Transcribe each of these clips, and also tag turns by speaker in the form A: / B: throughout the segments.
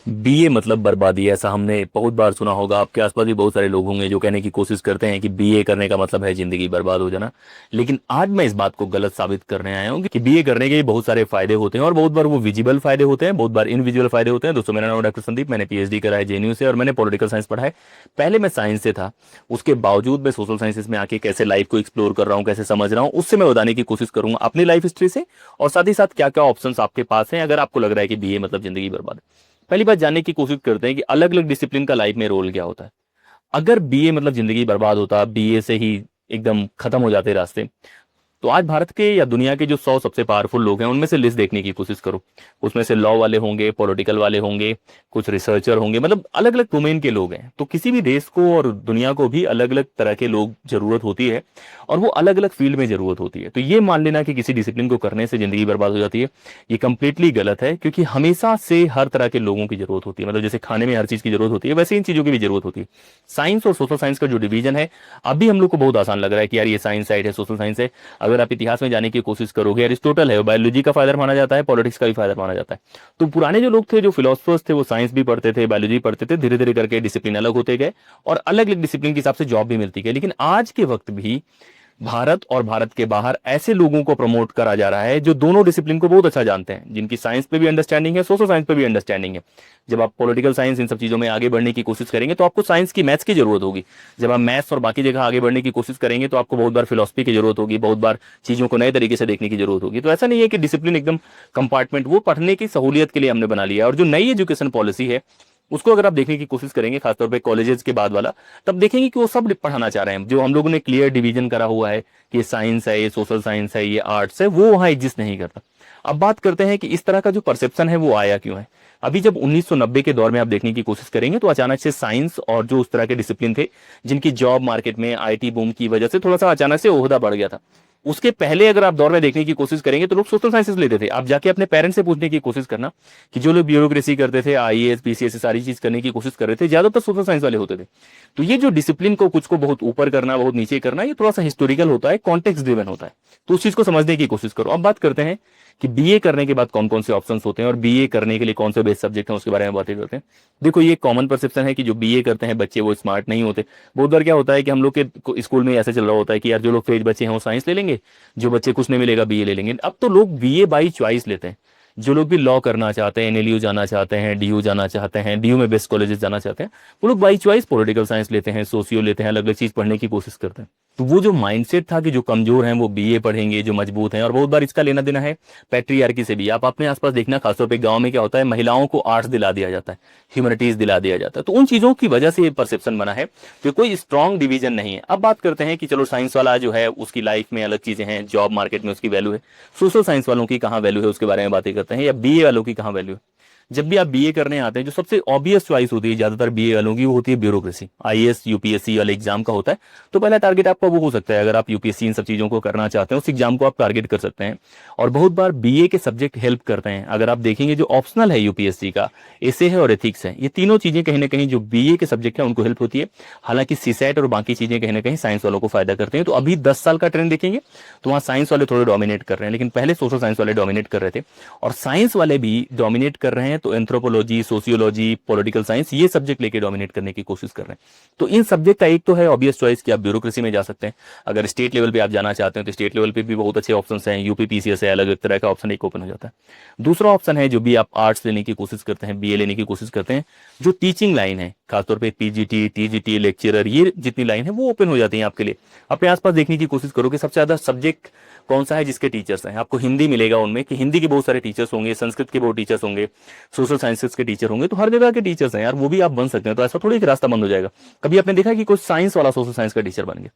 A: BA मतलब बर्बादी, ऐसा हमने बहुत बार सुना होगा। आपके आसपास भी बहुत सारे लोग होंगे जो कहने की कोशिश करते हैं कि बीए करने का मतलब है जिंदगी बर्बाद हो जाना। लेकिन आज मैं इस बात को गलत साबित करने आया हूँ कि बीए करने के बहुत सारे फायदे होते हैं, और बहुत बार वो विजिबल फायदे होते हैं, बहुत बार इनविजिबल फायदे होते हैं। दोस्तों, मेरा नाम डॉक्टर संदीप, मैंने पीएचडी करा है जेएनयू से, और मैंने पॉलिटिकल साइंस पढ़ा है। पहले मैं साइंस से था, उसके बावजूद मैं सोशल साइंसेस में आके कैसे लाइफ को एक्सप्लोर कर रहा हूँ, कैसे समझ रहा हूँ, उससे मैं बताने की कोशिश करूंगा अपनी लाइफ हिस्ट्री से। और साथ ही साथ क्या क्या ऑप्शन आपके पास हैं अगर आपको लग रहा है कि बीए मतलब जिंदगी बर्बाद है। पहली बात जानने की कोशिश करते हैं कि अलग अलग डिसिप्लिन का लाइफ में रोल क्या होता है। अगर बीए मतलब जिंदगी बर्बाद होता, बीए से ही एकदम खत्म हो जाते रास्ते, तो आज भारत के या दुनिया के जो 100 सबसे पावरफुल लोग हैं उनमें से लिस्ट देखने की कोशिश करो। उसमें से लॉ वाले होंगे, पॉलिटिकल वाले होंगे, कुछ रिसर्चर होंगे, मतलब अलग अलग डोमेन के लोग हैं। तो किसी भी देश को और दुनिया को भी अलग अलग तरह के लोग जरूरत होती है, और वो अलग अलग फील्ड में जरूरत होती है। तो ये मान लेना कि किसी डिसिप्लिन को करने से जिंदगी बर्बाद हो जाती है, ये कंप्लीटली गलत है। क्योंकि हमेशा से हर तरह के लोगों की जरूरत होती है। मतलब जैसे खाने में हर चीज की जरूरत होती है, वैसे इन चीजों की भी जरूरत होती है। साइंस और सोशल साइंस का जो डिवीजन है, अभी हम लोग को बहुत आसान लग रहा है कि यार ये साइंस साइड है, सोशल साइंस है। अगर आप इतिहास में जाने की कोशिश करोगे, अरिस्टोटल है, बायोलॉजी का फादर माना जाता है, पॉलिटिक्स का भी फादर माना जाता है। तो पुराने जो लोग थे, जो फिलोसफर्स थे, वो साइंस भी पढ़ते थे, बायोलॉजी पढ़ते थे। धीरे धीरे करके डिसिप्लिन अलग होते गए, और अलग अलग डिसिप्लिन के हिसाब से जॉब भी मिलती गई। लेकिन आज के वक्त भी भारत और भारत के बाहर ऐसे लोगों को प्रमोट करा जा रहा है जो दोनों डिसिप्लिन को बहुत अच्छा जानते हैं, जिनकी साइंस पे भी अंडरस्टैंडिंग है, सोशल साइंस पे भी अंडरस्टैंडिंग है। जब आप पॉलिटिकल साइंस इन सब चीजों में आगे बढ़ने की कोशिश करेंगे तो आपको साइंस की, मैथ्स की जरूरत होगी। जब आप मैथ्स और बाकी जगह आगे बढ़ने की कोशिश करेंगे तो आपको बहुत बार फिलोसफी की जरूरत होगी, बहुत बार चीजों को नए तरीके से देखने की जरूरत होगी। तो ऐसा नहीं है कि डिसिप्लिन एकदम कंपार्टमेंट, वो पढ़ने की सहूलियत के लिए हमने बना लिया है। और जो नई एजुकेशन पॉलिसी है उसको अगर आप देखने की कोशिश करेंगे, खासतौर पे कॉलेजेस के बाद वाला, तब देखेंगे कि वो सब पढ़ाना चाह रहे हैं। जो हम लोगों ने क्लियर डिवीजन करा हुआ है कि ये साइंस है, ये सोशल साइंस है, ये आर्ट्स है, वो वहां एग्जिस्ट नहीं करता। अब बात करते हैं कि इस तरह का जो परसेप्शन है वो आया क्यों है। अभी जब 1990 के दौर में आप देखने की कोशिश करेंगे तो अचानक से साइंस और जो उस तरह के डिसिप्लिन थे, जिनकी जॉब मार्केट में आईटी बूम की वजह से थोड़ा सा अचानक से ओहदा बढ़ गया था। उसके पहले अगर आप दौर में देखने की कोशिश करेंगे तो लोग सोशल साइंसेस लेते थे। आप जाके अपने पेरेंट्स से पूछने की कोशिश करना कि जो लोग ब्यूरोक्रेसी करते थे, आईएएस पीसीएस सारी चीज करने की कोशिश कर रहे थे, ज्यादातर सोशल साइंस वाले होते थे। तो ये जो डिसिप्लिन को, कुछ को बहुत ऊपर करना, बहुत नीचे करना, ये थोड़ा सा हिस्टोरिकल होता है, कॉन्टेक्स्ट ड्रिवन होता है। तो उस चीज को समझने की कोशिश करो। अब बात करते हैं कि बीए करने के बाद कौन कौन से ऑप्शंस होते हैं, और बीए करने के लिए कौन से बेस्ट सब्जेक्ट हैं उसके बारे में बातें करते हैं। देखो, ये कॉमन परसेप्शन है कि जो बीए करते हैं बच्चे वो स्मार्ट नहीं होते। बहुत बार क्या होता है कि हम लोग के स्कूल में ऐसा चल रहा होता है कि यार जो लोग तेज बच्चे हैं वो साइंस ले लेंगे, जो बच्चे कुछ नहीं मिलेगा बीए ले लेंगे। अब तो लोग बीए बाई चॉइस लेते हैं। जो लोग भी लॉ करना चाहते हैं, एनएलयू जाना चाहते हैं, डीयू जाना चाहते हैं, डीयू में बेस्ट कॉलेजेस जाना चाहते हैं, वो लोग बाई चॉइस पॉलिटिकल साइंस लेते हैं, सोशियो लेते हैं, अलग अलग चीज पढ़ने की कोशिश करते हैं। तो वो जो माइंडसेट था कि जो कमजोर हैं वो बीए पढ़ेंगे, जो मजबूत हैं, और बहुत बार इसका लेना देना है पैट्रियार्की से भी। आप अपने आसपास देखना, खासतौर पे गांव में क्या होता है, महिलाओं को आर्ट्स दिला दिया जाता है, ह्यूमैनिटीज दिला दिया जाता है। तो उन चीजों की वजह से ये परसेप्शन बना है, तो कोई स्ट्रांग डिवीजन नहीं है। अब बात करते हैं कि चलो साइंस वाला जो है उसकी लाइफ में अलग चीजें हैं, जॉब मार्केट में उसकी वैल्यू है, सोशल साइंस वालों की कहाँ वैल्यू है उसके बारे में बातें करते हैं, या बीए वालों की कहाँ वैल्यू है। जब भी आप बीए करने आते हैं, जो सबसे ऑब्वियस चॉइस होती है ज्यादातर बीए वालों की, वो होती है ब्यूरोक्रेसी। आईएएस यूपीएससी वाले एग्जाम का होता है। तो पहला टारगेट आपका वो हो सकता है, अगर आप यूपीएससी इन सब चीजों को करना चाहते हैं, उस एग्जाम को आप टारगेट कर सकते हैं। और बहुत बार बीए के सब्जेक्ट हेल्प करते हैं। अगर आप देखेंगे जो ऑप्शनल है यूपीएससी का, एसे है और एथिक्स है, ये तीनों चीजें कहीं ना कहीं जो बीए के सब्जेक्ट है उनको हेल्प होती है। हालांकि सीसेट और बाकी चीजें कहीं ना कहीं साइंस वालों को फायदा करते हैं। तो अभी 10 साल का ट्रेंड देखेंगे तो वहाँ साइंस वाले थोड़े डोमिनेट कर रहे हैं, लेकिन पहले सोशल साइंस वाले डोमिनेट कर रहे थे। और साइंस वाले भी डोमिनेट कर रहे हैं तो एंथ्रोपोलॉजी, सोशियोलॉजी, पॉलिटिकल साइंस, ये सब्जेक्ट लेके डोमिनेट करने की कोशिश कर रहे हैं। तो इन सब्जेक्ट का एक तो है ऑब्वियस चॉइस कि आप ब्यूरोक्रेसी में जा सकते हैं। अगर स्टेट लेवल पे आप जाना चाहते हैं तो स्टेट लेवल पे भी बहुत अच्छे ऑप्शंस हैं, यूपी पीसीएस है, अलग अलग तरह का ऑप्शन एक ओपन हो जाता है। दूसरा ऑप्शन है, जो भी आप आर्ट्स लेने की कोशिश करते हैं, बीए लेने की कोशिश करते हैं, जो टीचिंग लाइन है, खासतौर पे पीजीटी, टीजीटी, लेक्चरर, ये जितनी लाइन है वो ओपन हो जाती है आपके लिए। अपने आसपास देखने की कोशिश करो कि सबसे ज्यादा सब्जेक्ट कौन सा है जिसके टीचर्स हैं। आपको हिंदी मिलेगा उनमें, कि हिंदी के बहुत सारे टीचर्स होंगे, संस्कृत के बहुत टीचर्स होंगे, सोशल साइंसेस के टीचर होंगे। तो हर जगह के टीचर्स हैं यार, वो भी आप बन सकते हैं। तो ऐसा थोड़ी एक रास्ता बंद हो जाएगा। कभी आपने देखा कि कोई साइंस वाला सोशल साइंस का टीचर बन गया,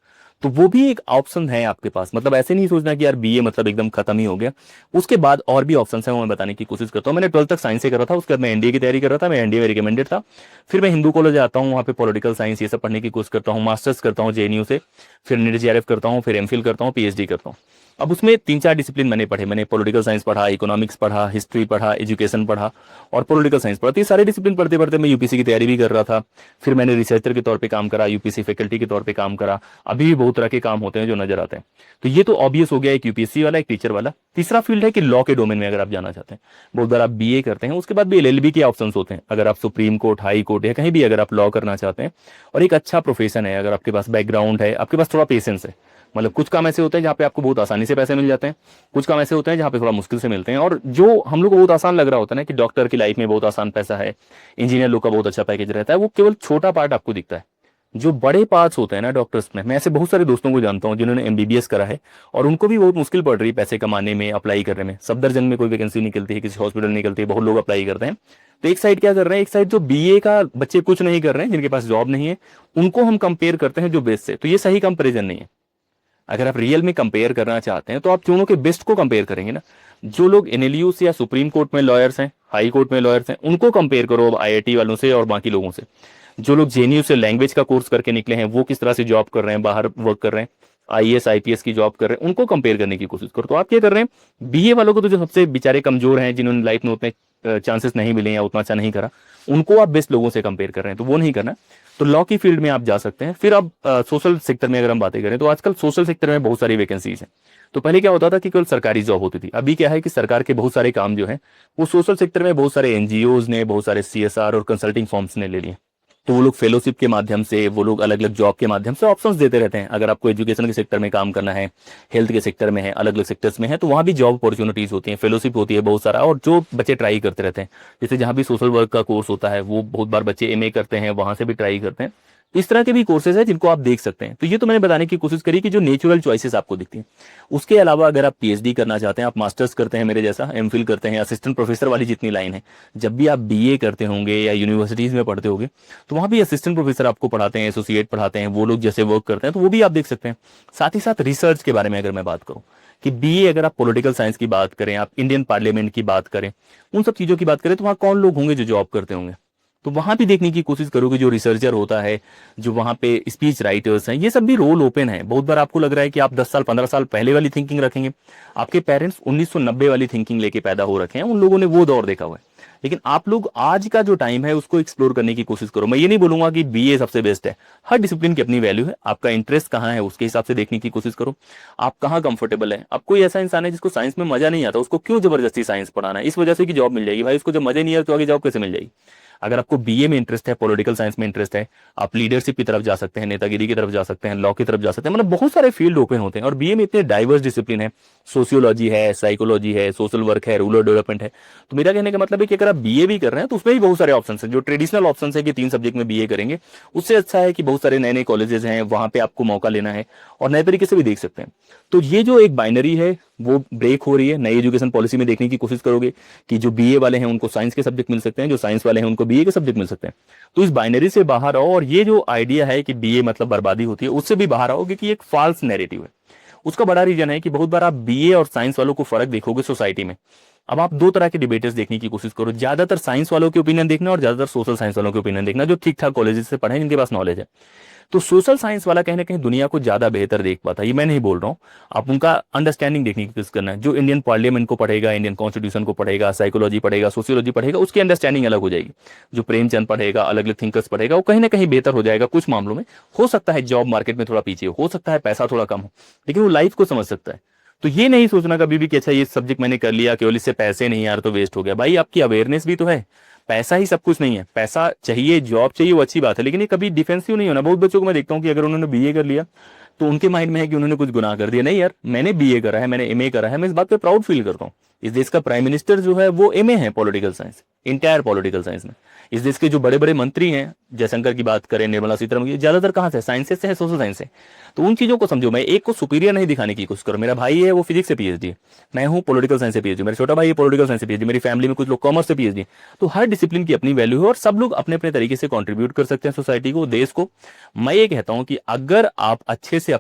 A: तो वो भी एक ऑप्शन है आपके पास। मतलब ऐसे नहीं सोचना कि यार बीए मतलब एकदम खत्म ही हो गया। उसके बाद और भी ऑप्शंस हैं, वो मैं बताने की कोशिश करता हूँ। मैंने 12th तक साइंस से करा था, उसके बाद मैं एनडीए की तैयारी कर रहा था, मैं एनडीए में रिकमेंडेड था। फिर मैं हिंदू कॉलेज आता हूँ, वहाँ पे पॉलिटिकल साइंस ये सब पढ़ने की कोशिश करता हूँ, मास्टर्स करता हूँ जेएनयू से, फिर नीट जेआरएफ करता हूँ, फिर एमफिल करता हूँ, पीएचडी करता हूँ। अब उसमें 3-4 डिसिप्लिन मैंने पढ़े, मैंने पॉलिटिकल साइंस पढ़ा, इकोनॉमिक्स पढ़ा, हिस्ट्री पढ़ा, एजुकेशन पढ़ा और पॉलिटिकल साइंस पढ़ा। तो ये सारे डिसिप्लिन पढ़ते पढ़ते मैं यूपीसी की तैयारी भी कर रहा था। फिर मैंने रिसर्चर के तौर पे काम करा, यूपीसी फैकल्टी के तौर पे काम करा। अभी भी बहुत तरह के काम होते हैं जो नजर आते हैं। तो ये तो ऑब्वियस हो गया, एक यूपीएससी वाला, एक टीचर वाला। तीसरा फील्ड है कि लॉ के डोमेन में अगर आप जाना चाहते हैं, बहुत बार आप बीए करते हैं, उसके बाद भी एलएलबी के ऑप्शंस होते हैं। अगर आप सुप्रीम कोर्ट, हाई कोर्ट या कहीं भी अगर आप लॉ करना चाहते हैं और एक अच्छा प्रोफेशन है, अगर आपके पास बैकग्राउंड है, आपके पास थोड़ा पेशेंस है, मतलब कुछ काम ऐसे होते हैं जहाँ पे आपको बहुत आसानी से पैसे मिल जाते हैं, कुछ काम ऐसे होते हैं जहाँ पे थोड़ा मुश्किल से मिलते हैं। और जो हम लोग को बहुत आसान लग रहा होता है ना कि डॉक्टर की लाइफ में बहुत आसान पैसा है, इंजीनियर लोग का बहुत अच्छा पैकेज रहता है, वो केवल छोटा पार्ट आपको दिखता है। जो बड़े पार्ट्स होते हैं ना डॉक्टर्स में, मैं ऐसे बहुत सारे दोस्तों को जानता हूँ जिन्होंने एमबीबीएस करा है और उनको भी बहुत मुश्किल पड़ रही है पैसे कमाने में, अप्लाई करने में। सफदरजंग में कोई वैकेंसी निकलती है, किसी हॉस्पिटल निकलती है, बहुत लोग अप्लाई करते हैं। तो एक साइड क्या कर रहे हैं, एक साइड जो बीए का बच्चे कुछ नहीं कर रहे हैं, जिनके पास जॉब नहीं है, उनको हम कंपेयर करते हैं जो बेस्ट से। तो ये सही कंपेरिजन नहीं है। अगर आप रियल में कंपेयर करना चाहते हैं तो आप दोनों के बेस्ट को कंपेयर करेंगे ना। जो लोग एनएलयू से या सुप्रीम कोर्ट में लॉयर्स हैं, हाई कोर्ट में लॉयर्स हैं, उनको कंपेयर करो अब आईआईटी वालों से और बाकी लोगों से। जो लोग जेएनयू से लैंग्वेज का कोर्स करके निकले हैं, वो किस तरह से जॉब कर रहे हैं, बाहर वर्क कर रहे हैं, आईएएस आईपीएस की जॉब कर रहे हैं, उनको कंपेयर करने की कोशिश करो। तो आप क्या कर रहे हैं, बीए वालों को तो जो सबसे बेचारे कमजोर हैं, जिन्होंने लाइफ में उतने चांसेस नहीं मिले या उतना अच्छा नहीं करा, उनको आप बेस्ट लोगों से कंपेयर कर रहे हैं, तो वो नहीं करना। तो लॉ की फील्ड में आप जा सकते हैं। फिर अब सोशल सेक्टर में अगर हम बातें करें तो आजकल सोशल सेक्टर में बहुत सारी वैकेंसीज हैं। तो पहले क्या होता था कि केवल सरकारी जॉब होती थी, अभी क्या है कि सरकार के बहुत सारे काम जो है वो सोशल सेक्टर में बहुत सारे एनजीओज ने, बहुत सारे सीएसआर और कंसल्टिंग फर्म्स ने ले लिए। तो वो लोग फेलोशिप के माध्यम से, वो लोग अलग अलग जॉब के माध्यम से ऑप्शंस देते रहते हैं। अगर आपको एजुकेशन के सेक्टर में काम करना है, हेल्थ के सेक्टर में है, अलग अलग सेक्टर्स में है, तो वहाँ भी जॉब अपॉर्चुनिटीज होती हैं, फेलोशिप होती है बहुत सारा, और जो बच्चे ट्राई करते रहते हैं। जैसे जहाँ भी सोशल वर्क का कोर्स होता है, वो बहुत बार बच्चे एमए करते हैं, वहाँ से भी ट्राई करते हैं। इस तरह के भी कोर्सेज है जिनको आप देख सकते हैं। तो ये तो मैंने बताने की कोशिश करी कि जो नेचुरल चॉइसेस आपको दिखती हैं। उसके अलावा अगर आप पीएचडी करना चाहते हैं, आप मास्टर्स करते हैं मेरे जैसा, एमफिल करते हैं, असिस्टेंट प्रोफेसर वाली जितनी लाइन है, जब भी आप बीए करते होंगे या यूनिवर्सिटीज में पढ़ते होंगे, तो वहाँ भी असिस्टेंट प्रोफेसर आपको पढ़ाते हैं, एसोसिएट पढ़ाते हैं, वो लोग जैसे वर्क करते हैं, तो वो भी आप देख सकते हैं। साथ ही साथ रिसर्च के बारे में अगर मैं बात करूँ कि बीए अगर आप पॉलिटिकल साइंस की बात करें, आप इंडियन पार्लियामेंट की बात करें, उन सब चीज़ों की बात करें, तो वहाँ कौन लोग होंगे जो जॉब करते होंगे। तो वहां भी देखने की कोशिश करो कि जो रिसर्चर होता है, जो वहां पे स्पीच राइटर्स हैं, ये सब भी रोल ओपन है। बहुत बार आपको लग रहा है कि आप 10 साल 15 साल पहले वाली थिंकिंग रखेंगे, आपके पेरेंट्स 1990 वाली थिंकिंग लेके पैदा हो रखे हैं, उन लोगों ने वो दौर देखा हुआ है। लेकिन आप लोग आज का जो टाइम है उसको एक्सप्लोर करने की कोशिश करो। मैं ये नहीं बोलूंगा कि बीए सबसे बेस्ट है, हर डिसिप्लिन की अपनी वैल्यू है। आपका इंटरेस्ट कहाँ है उसके हिसाब से देखने की कोशिश करो, आप कहाँ कंफर्टेबल है। अब कोई ऐसा इंसान है जिसको साइंस में मजा नहीं आता, उसको क्यों जबरदस्ती साइंस पढ़ाना है, इस वजह से कि जॉब मिल जाएगी। भाई उसको जब मजा नहीं आता तो आगे जॉब कैसे मिल जाएगी। अगर आपको बीए में इंटरेस्ट है, पॉलिटिकल साइंस में इंटरेस्ट है, आप लीडरशिप की तरफ जा सकते हैं, नेतागिरी की तरफ जा सकते हैं, लॉ की तरफ जा सकते हैं। मतलब बहुत सारे फील्ड ओपन होते हैं और बीए में इतने डाइवर्स डिसिप्लिन है, सोशियोलॉजी है, साइकोलॉजी है, सोशल वर्क है, रूरल डेवलपमेंट है। तो मेरा कहने का मतलब है कि अगर आप बीए भी कर रहे हैं तो उसमें भी बहुत सारे ऑप्शन हैं। जो ट्रेडिशनल ऑप्शन है कि 3 सब्जेक्ट में बीए करेंगे, उससे अच्छा है कि बहुत सारे नए नए कॉलेजेस हैं, वहां पे आपको मौका लेना है और नए तरीके से भी देख सकते हैं। तो ये जो एक बाइनरी है वो ब्रेक हो रही है। नई एजुकेशन पॉलिसी में देखने की कोशिश करोगे कि जो बीए वाले हैं उनको साइंस के सब्जेक्ट मिल सकते हैं, जो साइंस वाले हैं उनको बीए के सब्जेक्ट मिल सकते हैं। तो इस बाइनरी से बाहर आओ और ये जो आइडिया है कि बीए मतलब बर्बादी होती है, उससे भी बाहर आओ, क्योंकि एक फॉल्स नैरेटिव है। उसका बड़ा रीजन है कि बहुत बार आप बीए और साइंस वालों को फर्क देखोगे सोसाइटी में। अब आप 2 तरह के डिबेटर्स देखने की कोशिश करो, ज्यादातर साइंस वालों के ओपिनियन देखना और ज्यादातर सोशल साइंस वालों के ओपिनियन देखना, जो ठीक ठाक कॉलेजेस से पढ़े, जिनके पास नॉलेज है। तो सोशल साइंस वाला कहीं ना कहीं दुनिया को ज्यादा बेहतर देख पाता है। ये मैं नहीं बोल रहा हूँ, आप उनका अंडरस्टैंडिंग देखने की कोशिश करना है। जो इंडियन पार्लियामेंट को पढ़ेगा, इंडियन कॉन्स्टिट्यूशन को पढ़ेगा, साइकोलॉजी पढ़ेगा, सोशियोलॉजी पढ़ेगा, उसकी अंडरस्टैंडिंग अलग हो जाएगी। जो प्रेमचंद पढ़ेगा, अलग अलग थिंकर्स पढ़ेगा, वो कहीं ना कहीं बेहतर हो जाएगा कुछ मामलों में। हो सकता है जॉब मार्केट में थोड़ा पीछे हो सकता है पैसा थोड़ा कम हो, लेकिन वो लाइफ को समझ सकता है। तो ये नहीं सोचना कभी भी कि अच्छा ये सब्जेक्ट मैंने कर लिया, केवल इससे पैसे नहीं यार तो वेस्ट हो गया। भाई आपकी अवेयरनेस भी तो है, पैसा ही सब कुछ नहीं है। पैसा चाहिए, जॉब चाहिए, वो अच्छी बात है, लेकिन ये कभी डिफेंसिव नहीं होना। बहुत बच्चों को मैं देखता हूँ कि अगर उन्होंने बीए कर लिया तो उनके माइंड में है कि उन्होंने कुछ गुनाह कर दिया। नहीं यार, मैंने बीए करा है, मैंने एमए करा है, मैं इस बात पे प्राउड फील करता हूँ। इस देश का प्राइम मिनिस्टर जो है वो एमए है political science, entire political science में। इस देश के जो बड़े बड़े मंत्री हैं, जयशंकर की बात करें, निर्मला सीतारमण की, ज्यादातर कहाँ से, साइंसेस से है, सोशल साइंस से। तो उन चीजों को समझो। मैं एक को सुपीरियर नहीं दिखाने की कोशिश करो। मेरा भाई है वो फिजिक्स से पीएचडी है, मैं हूँ पॉलिटिकल साइंस से पीएचडी, मेरा छोटा भाई है पॉलिटिकल साइंस से पीएचडी, मेरी फैमिली में कुछ लोग कॉमर्स से पीएचडी। तो हर डिसिप्लिन की अपनी वैल्यू है और सब लोग अपने अपने तरीके से कॉन्ट्रीब्यूट कर सकते हैं सोसाइटी को, देश को। मैं ये कहता हूँ कि अगर आप अच्छे से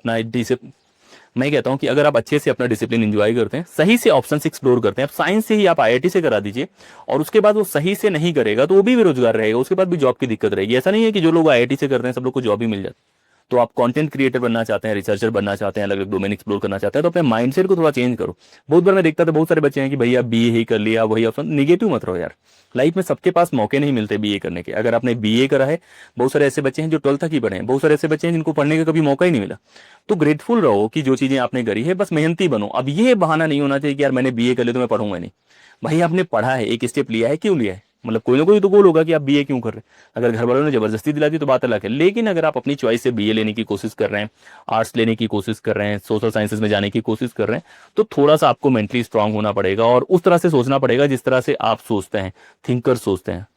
A: अपना डिसिप्लिन एंजॉय करते हैं, सही से ऑप्शंस एक्सप्लोर करते हैं। अब साइंस से ही आप आईआईटी से करा दीजिए और उसके बाद वो सही से नहीं करेगा तो वो भी बेरोजगार रहेगा, उसके बाद भी जॉब की दिक्कत रहेगी। ऐसा नहीं है कि जो लोग आईआईटी से करते हैं सब लोग को जॉब ही मिल जाती। तो आप कंटेंट क्रिएटर बनना चाहते हैं, रिसर्चर बनना चाहते हैं, अलग अलग डोमेन एक्सप्लोर करना चाहते हैं, तो अपने माइंडसेट को थोड़ा चेंज करो। बहुत बार मैं देखता था बहुत सारे बच्चे हैं कि भैया बीए ही कर लिया, वही ऑप्शन। निगेटिव मत रहो यार, लाइफ में सबके पास मौके नहीं मिलते बीए करने के। अगर आपने बीए करा है, बहुत सारे ऐसे बच्चे हैं जो 12th तक ही पढ़े हैं, बहुत सारे ऐसे बच्चे हैं जिनको पढ़ने का कभी मौका ही नहीं मिला। तो ग्रेटफुल रहो कि जो चीजें आपने करी है, बस मेहनती बनो। अब ये बहाना नहीं होना चाहिए कि यार मैंने बीए कर लिया तो मैं पढ़ूंगा नहीं। भाई आपने पढ़ा है, एक स्टेप लिया है, क्यों लिया है? मतलब कोई ना कोई तो गोल होगा कि आप बीए क्यों कर रहे हैं। अगर घर वालों ने जबरदस्ती दिला दी तो बात अलग है, लेकिन अगर आप अपनी चॉइस से बीए लेने की कोशिश कर रहे हैं, आर्ट्स लेने की कोशिश कर रहे हैं, सोशल साइंसेज में जाने की कोशिश कर रहे हैं, तो थोड़ा सा आपको मेंटली स्ट्रांग होना पड़ेगा और उस तरह से सोचना पड़ेगा जिस तरह से आप सोचते हैं, थिंकर सोचते हैं।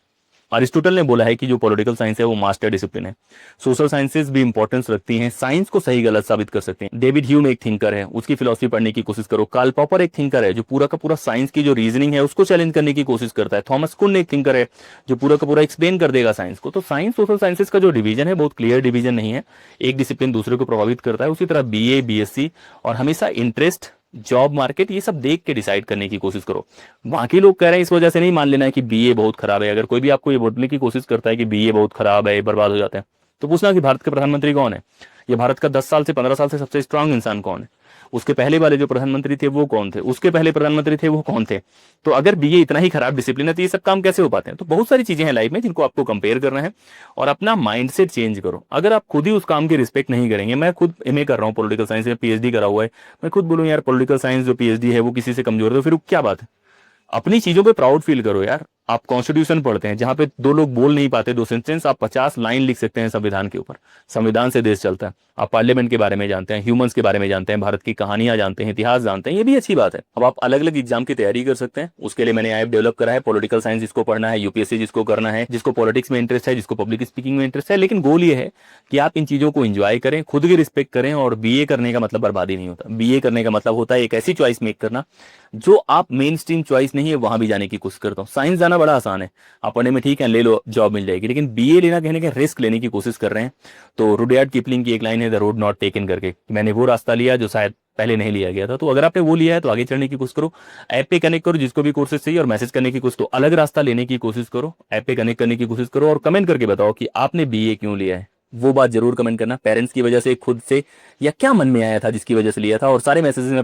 A: अरिस्टोटल ने बोला है कि जो पॉलिटिकल साइंस है वो मास्टर डिसिप्लिन है। सोशल साइंसेज भी इंपॉर्टेंस रखती हैं, साइंस को सही गलत साबित कर सकते हैं। डेविड ह्यूम एक थिंकर है, उसकी फिलॉसफी पढ़ने की कोशिश करो। कार्ल पॉपर एक थिंकर है जो पूरा का पूरा साइंस की जो रीजनिंग है उसको चैलेंज करने की कोशिश करता है। थॉमस कुन एक थिंकर है जो पूरा का पूरा एक्सप्लेन कर देगा साइंस को। तो साइंस सोशल साइंसेज का जो डिवीजन है बहुत क्लियर डिवीजन नहीं है, एक डिसिप्लिन दूसरे को प्रभावित करता है। उसी तरह बीए, बीएससी और हमेशा इंटरेस्ट, जॉब मार्केट, ये सब देख के डिसाइड करने की कोशिश करो। बाकी लोग कह रहे हैं इस वजह से नहीं मान लेना है कि बीए बहुत खराब है। अगर कोई भी आपको ये बोलने की कोशिश करता है कि बीए बहुत खराब है, बर्बाद हो जाते हैं, तो पूछना कि भारत के प्रधानमंत्री कौन है, या भारत का 10 साल से 15 साल से सबसे स्ट्रांग इंसान कौन है, उसके पहले वाले जो प्रधानमंत्री थे वो कौन थे, उसके पहले प्रधानमंत्री थे वो कौन थे। तो अगर बीए इतना ही खराब डिसिप्लिन है तो ये सब काम कैसे हो पाते हैं। तो बहुत सारी चीजें हैं लाइफ में जिनको आपको कंपेयर करना है और अपना माइंडसेट चेंज करो। अगर आप खुद ही उस काम की रिस्पेक्ट नहीं करेंगे, मैं खुद एमए कर रहा हूँ पॉलिटिकल साइंस में, पीएचडी करा हुआ है, मैं खुद बोलूँ यार पॉलिटिकल साइंस जो पीएचडी है वो किसी से कमजोर है, तो फिर क्या बात है। अपनी चीजों पे प्राउड फील करो यार। आप कॉन्स्टिट्यूशन पढ़ते हैं जहां पे दो लोग बोल नहीं पाते, 2 सेंटेंस आप 50 लाइन लिख सकते हैं संविधान के ऊपर। संविधान से देश चलता है। आप पार्लियामेंट के बारे में जानते हैं, ह्यूमंस के बारे में जानते हैं, भारत की कहानियां जानते हैं, इतिहास जानते हैं, ये भी अच्छी बात है। अब आप अलग अलग एग्जाम की तैयारी कर सकते हैं। उसके लिए मैंने ऐप डेवलप करा है, पॉलिटिकल साइंस जिसको पढ़ना है, यूपीएससी जिसको करना है, जिसको पॉलिटिक्स में इंटरेस्ट है, जिसको पब्लिक स्पीकिंग में इंटरेस्ट है। लेकिन गोल ये है कि आप इन चीजों को एंजॉय करें, खुद की रिस्पेक्ट करें। और बीए करने का मतलब बर्बादी नहीं होता। बीए करने का मतलब होता है एक ऐसी चॉइस मेक करना जो आप मेन स्ट्रीम चॉइस नहीं है वहां भी जाने की कोशिश करता हूँ। साइंस जाना बड़ा आसान है, आप पढ़ने में ठीक है, ले लो जॉब मिल जाएगी। लेकिन बीए लेना कहने के रिस्क लेने की कोशिश कर रहे हैं। तो रुडयार्ड किपलिंग की एक लाइन है, द रोड नॉट टेकन करके, मैंने वो रास्ता लिया जो शायद पहले नहीं लिया गया था। तो अगर आपने वो लिया है तो आगे चढ़ने की कोशिश करो, ऐप पे कनेक्ट करो जिसको भी कोर्सेज चाहिए, और मैसेज करने की कोशिश, तो अलग रास्ता लेने की कोशिश करो, ऐप पे कनेक्ट करने की कोशिश करो, और कमेंट करके बताओ कि आपने बीए क्यों लिया है। वो बात जरूर कमेंट करना, पेरेंट्स की वजह से, खुद से, या क्या मन में आया था जिसकी वजह से लिया था। और सारे मैसेजेस में